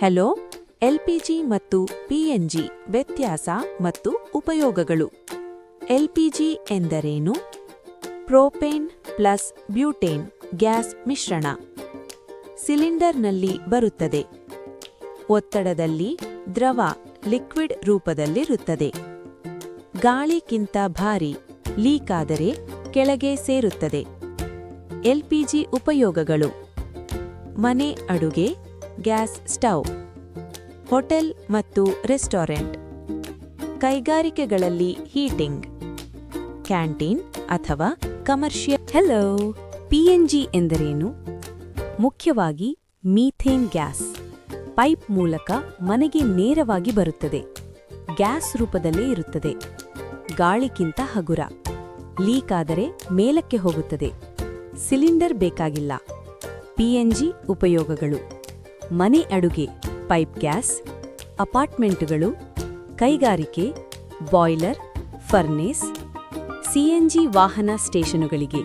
Hello, LPG ಮತ್ತು PNG ವ್ಯತ್ಯಾಸ ಮತ್ತು ಉಪಯೋಗಗಳು. ಎಲ್ಪಿಜಿ ಎಂದರೇನು? ಪ್ರೋಪೇನ್ ಪ್ಲಸ್ ಬ್ಯೂಟೇನ್ ಗ್ಯಾಸ್ ಮಿಶ್ರಣ. ಸಿಲಿಂಡರ್ನಲ್ಲಿ ಬರುತ್ತದೆ. ಒತ್ತಡದಲ್ಲಿ ದ್ರವ ಲಿಕ್ವಿಡ್ ರೂಪದಲ್ಲಿರುತ್ತದೆ. ಗಾಳಿಗಿಂತ ಭಾರಿ, ಲೀಕಾದರೆ ಕೆಳಗೆ ಸೇರುತ್ತದೆ. ಎಲ್ಪಿಜಿ ಉಪಯೋಗಗಳು: ಮನೆ ಅಡುಗೆ, ಗ್ಯಾಸ್ ಸ್ಟವ್, ಹೋಟೆಲ್ ಮತ್ತು ರೆಸ್ಟೋರೆಂಟ್, ಕೈಗಾರಿಕೆಗಳಲ್ಲಿ ಹೀಟಿಂಗ್, ಕ್ಯಾಂಟೀನ್ ಅಥವಾ ಕಮರ್ಷಿಯಲ್. ಹೆಲೋ, ಪಿಎನ್ಜಿ ಎಂದರೇನು? ಮುಖ್ಯವಾಗಿ ಮೀಥೇನ್ ಗ್ಯಾಸ್ ಪೈಪ್ ಮೂಲಕ ಮನೆಗೆ ನೇರವಾಗಿ ಬರುತ್ತದೆ. ಗ್ಯಾಸ್ ರೂಪದಲ್ಲೇ ಇರುತ್ತದೆ. ಗಾಳಿಗಿಂತ ಹಗುರ, ಲೀಕಾದರೆ ಮೇಲಕ್ಕೆ ಹೋಗುತ್ತದೆ. ಸಿಲಿಂಡರ್ ಬೇಕಾಗಿಲ್ಲ. ಪಿಎನ್ಜಿ ಉಪಯೋಗಗಳು: ಮನೆ ಅಡುಗೆ ಪೈಪ್ ಗ್ಯಾಸ್, ಅಪಾರ್ಟ್ಮೆಂಟುಗಳು, ಕೈಗಾರಿಕೆ ಬಾಯ್ಲರ್, ಫರ್ನೇಸ್, ಸಿಎನ್ಜಿ ವಾಹನ ಸ್ಟೇಷನುಗಳಿಗೆ.